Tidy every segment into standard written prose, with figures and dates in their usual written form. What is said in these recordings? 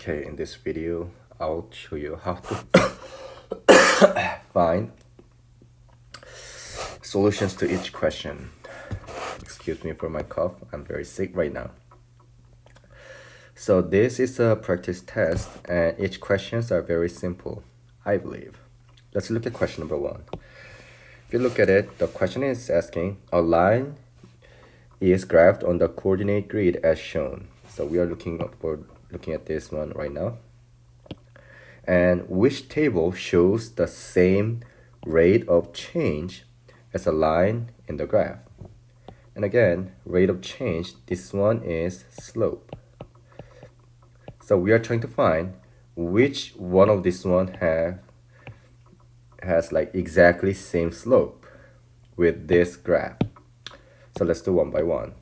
Okay, in this video, I'll show you how to find solutions to each question. Excuse me for my cough, I'm very sick right now. So this is a practice test and each questions are very simple, I believe. Let's look at question number 1. If you look at it, the question is asking, a line is graphed on the coordinate grid as shown. So we are looking at this one right now. And which table shows the same rate of change as a line in the graph? And again, rate of change, this one is slope. So we are trying to find which one of this one has like exactly same slope with this graph. So let's do one by one.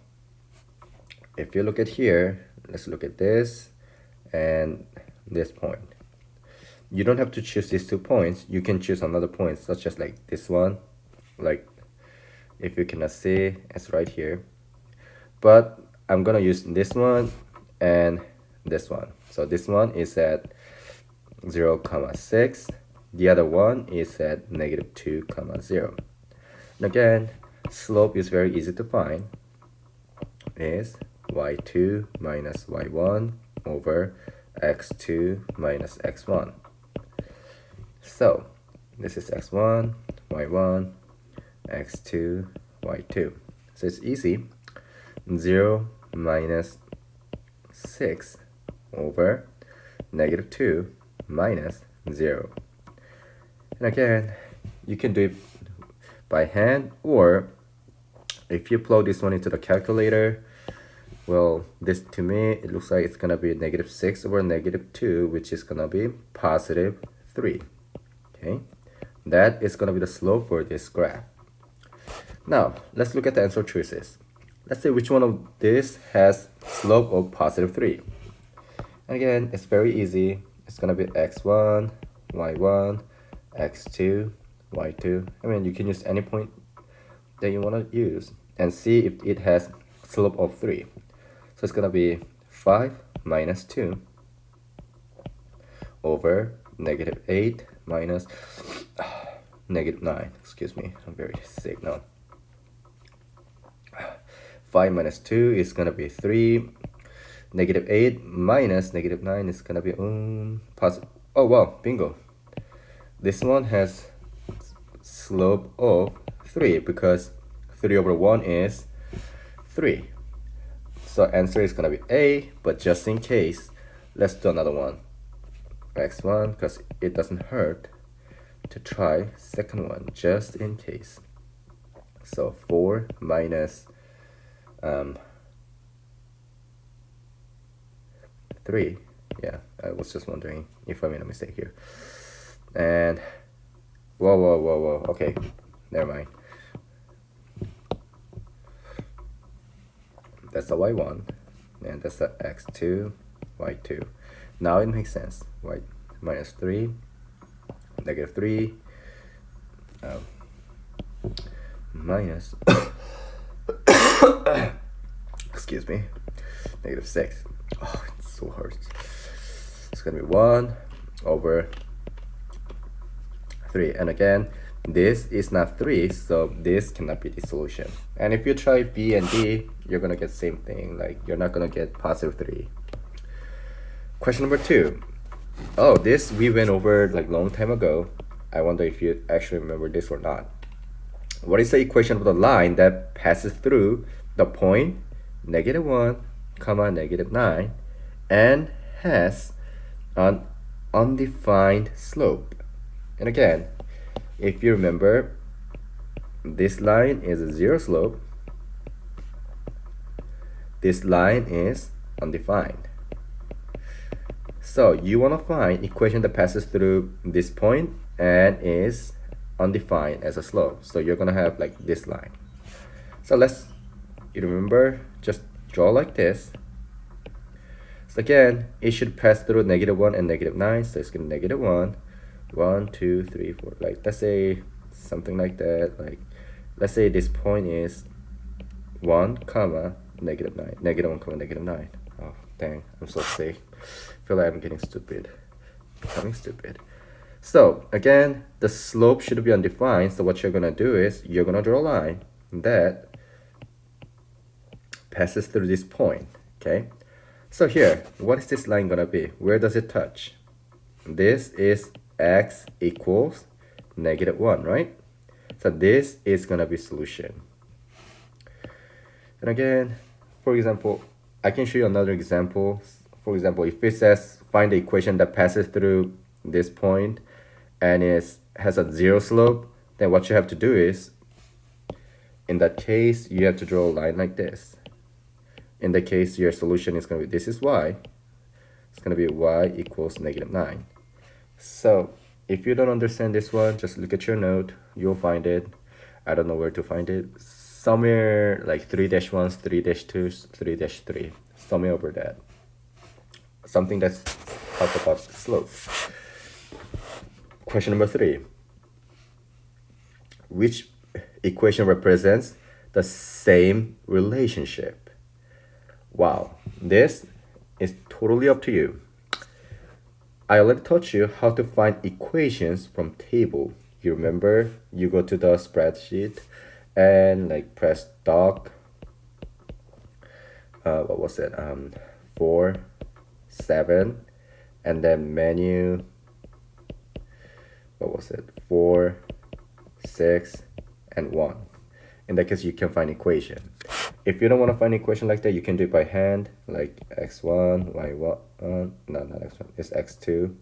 If you look at here, let's look at this and this point. You don't have to choose these 2 points. You can choose another point, such as like this one. Like if you cannot see, it's right here. But I'm gonna use this one and this one. So this one is at 0,6. The other one is at -2,0. And again, slope is very easy to find. Is y2 minus y1 over x2 minus x1. So this is x1, y1, x2, y2. So it's easy. 0 minus 6 over -2 minus 0. And again, you can do it by hand, or if you plug this one into the calculator, well, this to me, it looks like it's gonna be -6 over -2, which is gonna be +3. Okay, that is gonna be the slope for this graph. Now, let's look at the answer choices. Let's see which one of this has slope of +3. And again, it's very easy. It's gonna be x1, y1, x2, y2. I mean, you can use any point that you want to use and see if it has slope of 3. So it's gonna be 5 minus 2 over -8 minus -9. Excuse me, I'm very sick now. 5 minus 2 is gonna be 3. -8 minus -9 is gonna be positive. Oh wow, bingo. This one has slope of 3 because 3 over 1 is 3. So answer is gonna be A, but just in case, let's do another one. x1, because it doesn't hurt to try second one, just in case. So 4 minus 3. Yeah, I was just wondering if I made a mistake here. And whoa, okay, never mind. That's the y1 and that's the x2, y2. Now it makes sense. Y minus 3, -3, minus excuse me, -6. Oh, it so hurts. It's gonna be 1 over 3. And again, this is not 3, so this cannot be the solution. And if you try B and D, you're gonna get same thing. Like you're not gonna get +3. Question number 2. Oh, this we went over like long time ago. I wonder if you actually remember this or not. What is the equation of the line that passes through the point -1, -9 and has an undefined slope? And again, if you remember, this line is a 0 slope. This line is undefined. So you want to find equation that passes through this point and is undefined as a slope. So you're gonna have like this line. So you remember, just draw like this. So again, it should pass through -1 and -9. So it's gonna be -1, 1, 2, 3, 4. Like let's say something like that. Like let's say this point is 1, -9, -1, -9. Oh dang, I'm so sick. feel like I'm getting stupid. Becoming stupid. So again, the slope should be undefined. So what you're gonna do is you're gonna draw a line that passes through this point. Okay. So here, what is this line gonna be? Where does it touch? This is x equals -1, right? So this is gonna be solution. And again, for example, I can show you another example. For example, if it says find the equation that passes through this point and has a zero slope, then what you have to do is, in that case, you have to draw a line like this. In the case, your solution is going to be, this is y. It's going to be y equals -9. So if you don't understand this one, just look at your note. You'll find it. I don't know where to find it. Somewhere like 3-1s, 3-2s, 3-3. Somewhere over that. Something that's talk about slope. Question number 3. Which equation represents the same relationship? Wow, this is totally up to you. I already taught you how to find equations from table. You remember, you go to the spreadsheet and like press doc. What was it? 4, 7, and then menu. What was it? 4, 6, and 1. In that case, you can find equation. If you don't want to find equation like that, you can do it by hand, like x1, y1, no, not x1, it's x2,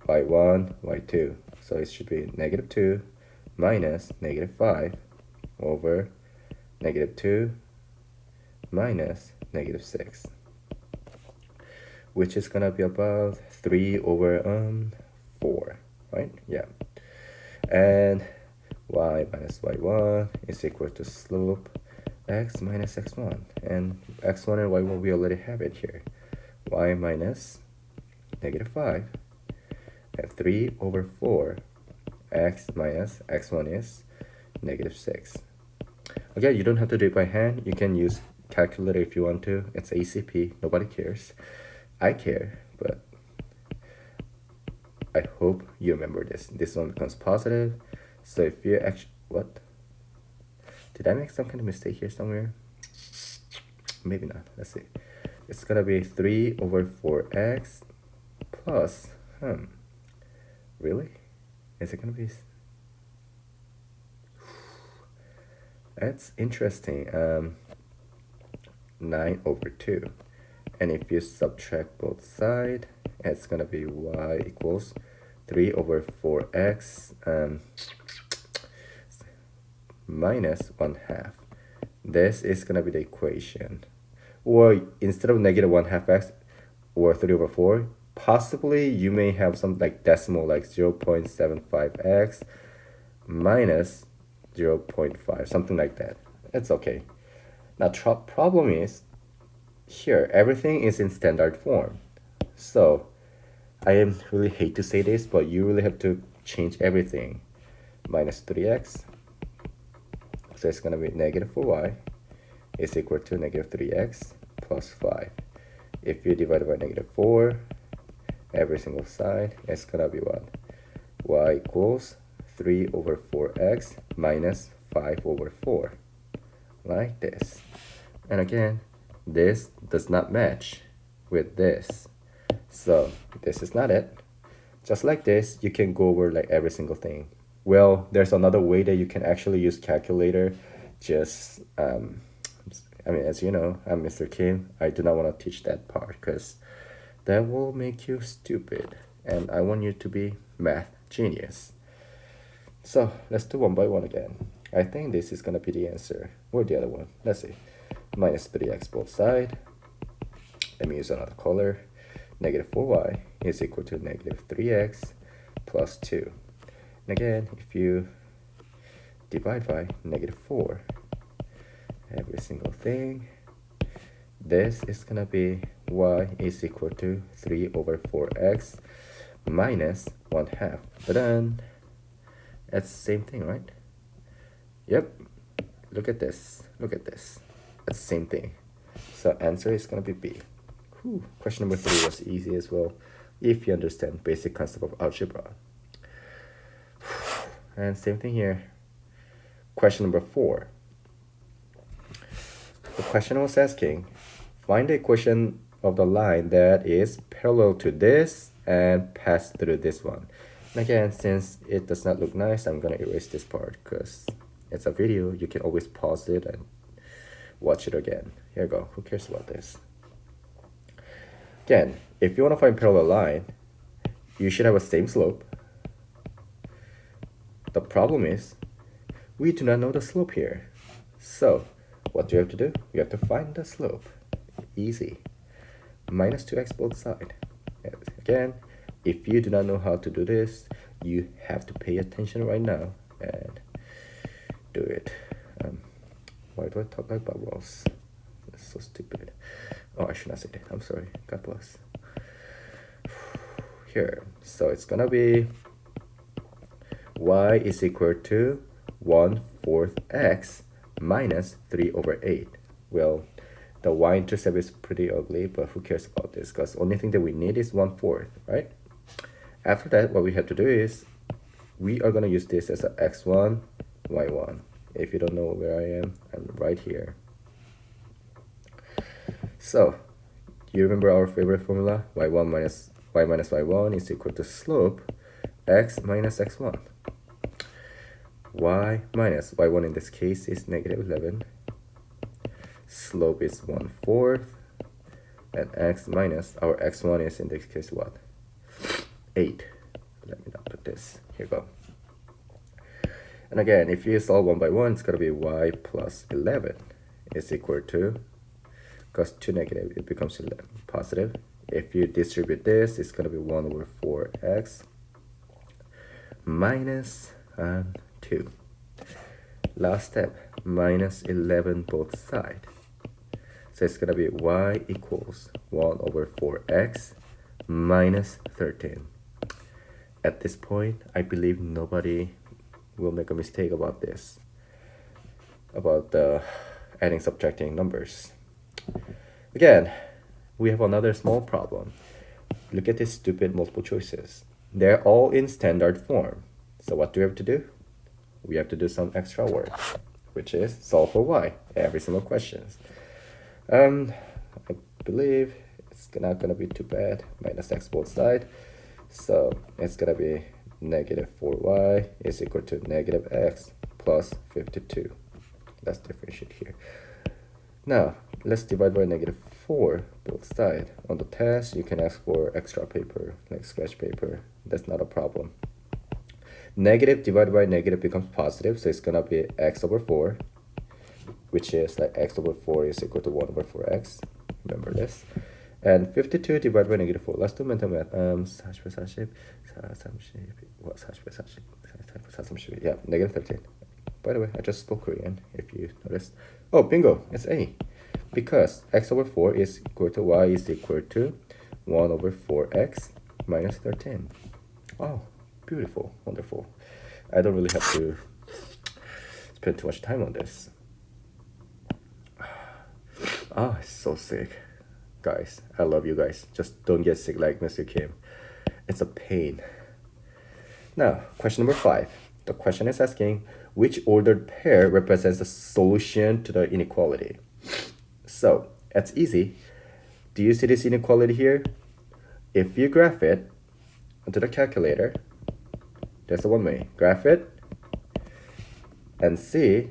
y1, y2. So it should be -2 minus -5 over -2 minus -6, which is gonna be about 3 over 4, right? Yeah. And y minus y1 is equal to slope x minus x1, and x1 and y1 we already have it here. Y minus -5 and 3 over 4 x minus x1 is -6. Okay, you don't have to do it by hand. You can use calculator if you want to. It's ACP. Nobody cares. I care, but I hope you remember this. This one becomes positive. So if you actually, what? Did I make some kind of mistake here somewhere? Maybe not. Let's see. It's gonna be 3 over 4x plus, really? Is it gonna be? That's interesting. 9 over 2. And if you subtract both sides, it's gonna be y equals 3 over 4x minus 1/2. This is gonna be the equation. Or instead of -1/2x or 3 over 4, possibly you may have some like decimal like 0.75x minus 0.5, something like that. It's okay. Now problem is, here everything is in standard form. So I really hate to say this, but you really have to change everything. Minus 3x. So it's gonna be -4y is equal to -3x plus 5. If you divide it by -4, every single side, it's gonna be what? Y equals 3 over 4x minus 5 over 4. Like this. And again, this does not match with this. So this is not it. Just like this, you can go over like every single thing. Well, there's another way that you can actually use calculator. Just, I mean, as you know, I'm Mr. Kim. I do not want to teach that part because that will make you stupid. And I want you to be math genius. So let's do one by one again. I think this is going to be the answer. Or the other one. Let's see. Minus 3x both sides. Let me use another color. -4y is equal to -3x plus 2. And again, if you divide by -4, every single thing, this is going to be y is equal to 3 over 4x minus 1/2. But then, that's the same thing, right? Yep. Look at this. Look at this. That's the same thing. So answer is going to be B. Question number 3 was easy as well, if you understand basic concept of algebra. And same thing here. Question number 4. The question was asking, find the equation of the line that is parallel to this and pass through this one. And again, since it does not look nice, I'm gonna erase this part because it's a video. You can always pause it and watch it again. Here you go. Who cares about this? Again, if you want to find parallel line, you should have a same slope. The problem is, we do not know the slope here. So, what do you have to do? You have to find the slope. Easy. Minus 2x both sides. Again, if you do not know how to do this, you have to pay attention right now and do it. Why do I talk like Bob Ross? That's so stupid. Oh, I should not say that. I'm sorry. God bless. Here. So it's gonna be y is equal to 1/4 x minus 3/8. Well, the y-intercept is pretty ugly, but who cares about this? Because the only thing that we need is 1/4, right? After that, what we have to do is we are gonna use this as a x1, y1. If you don't know where I am, I'm right here. So, do you remember our favorite formula? y minus y1 is equal to slope x minus x1. Y minus y1 in this case is -11. Slope is 1/4. And x minus, our x1 is in this case what? 8. Let me not put this. Here you go. And again, if you solve 1 by 1, it's going to be y plus 11 is equal to, because 2 negative, it becomes 11 positive. If you distribute this, it's going to be 1/4x minus 2. Last step, minus 11 both sides. So it's going to be y equals 1/4x minus 13. At this point, I believe nobody will make a mistake about this, about the adding, subtracting numbers. Again, we have another small problem. Look at these stupid multiple choices. They're all in standard form. So what do we have to do? We have to do some extra work, which is solve for y, every single question. I believe it's not gonna be too bad. Minus x both sides. So it's gonna be -4y is equal to -x plus 52. Let's differentiate here. Now, let's divide by -4 both sides. On the test, you can ask for extra paper, like scratch paper. That's not a problem. Negative divided by negative becomes positive, so it's gonna be x/4, which is like x/4 is equal to 1/4x. Remember this. And 52 divided by -4. Let's do mental math. 40, 40, 40. Yeah, -13. By the way, I just spoke Korean, if you noticed. Oh, bingo, it's A. Because x/4 is equal to y is equal to 1/4x minus 13. Oh, beautiful, wonderful. I don't really have to spend too much time on this. Oh, it's so sick. Guys, I love you guys. Just don't get sick like Mr. Kim. It's a pain. Now, question number 5. The question is asking, which ordered pair represents the solution to the inequality? So, it's easy. Do you see this inequality here? If you graph it onto the calculator, there's the one way. Graph it and see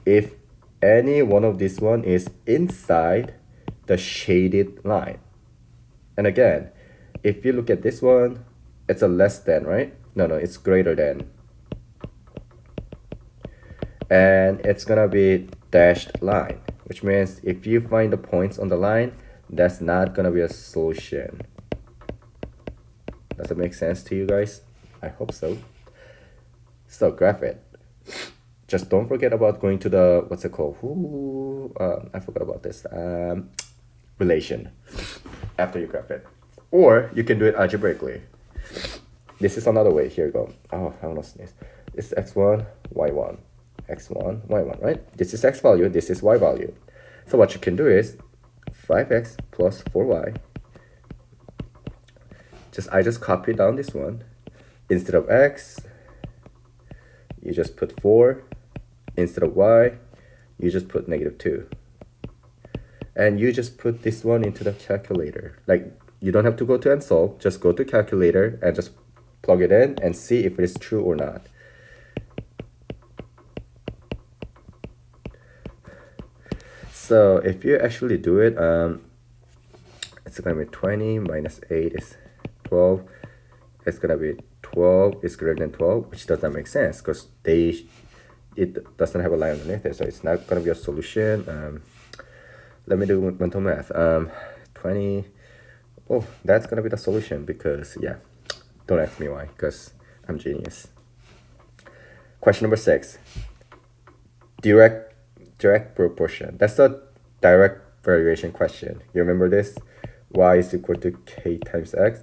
if any one of this one is inside the shaded line. And again, if you look at this one, it's a less than, right? No, it's greater than. And it's gonna be dashed line, which means if you find the points on the line, that's not gonna be a solution. Does it make sense to you guys? I hope so. So graph it. Just don't forget about going to the, what's it called? I forgot about this. Relation after you graph it. Or you can do it algebraically. This is another way. Here you go. Oh, I want to sneeze. It's x1, y1. x1, y1, right? This is x value, this is y value. So what you can do is 5x plus 4y. I just copy down this one. Instead of x, you just put 4. Instead of y, you just put -2. And you just put this one into the calculator. Like, you don't have to go to and solve, just go to calculator and just plug it in and see if it is true or not. So if you actually do it, it's gonna be 20 minus 8 is 12. It's gonna be 12 is greater than 12, which does not make sense because it doesn't have a line underneath it, so it's not gonna be a solution. Let me do mental math. 20. Oh, that's gonna be the solution because, yeah, don't ask me why, because I'm genius. Question number 6. Direct proportion. That's the direct variation question. You remember this? Y is equal to k times x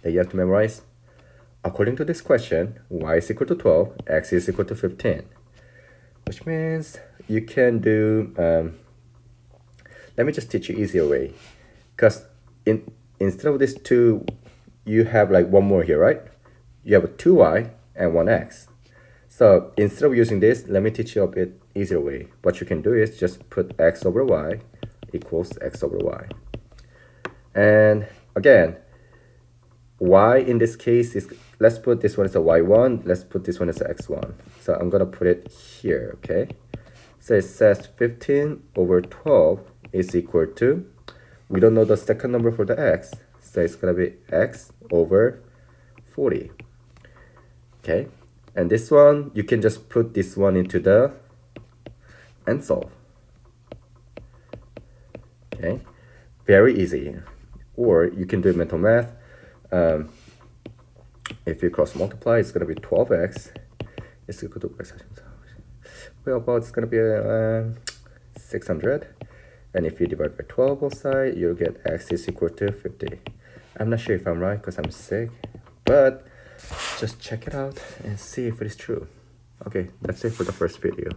that you have to memorize. According to this question, y is equal to 12, x is equal to 15, which means you can do, let me just teach you easier way, because instead of this 2, you have like one more here, right? You have a 2y and 1x. So instead of using this, let me teach you a bit easier way. What you can do is just put x over y equals x over y. And again, y in this case is, let's put this one as a y1, let's put this one as a x1. So I'm gonna put it here, okay? So it says 15 over 12 is equal to, we don't know the second number for the x, so it's gonna be x over 40, okay? And this one, you can just put this one into the and solve, okay? Very easy. Or you can do mental math. If you cross multiply, it's gonna be 12x is equal to, well, it's gonna be 600. And if you divide by 12 both sides, you'll get x is equal to 50. I'm not sure if I'm right because I'm sick, but just check it out and see if it is true. Okay, that's it for the first video.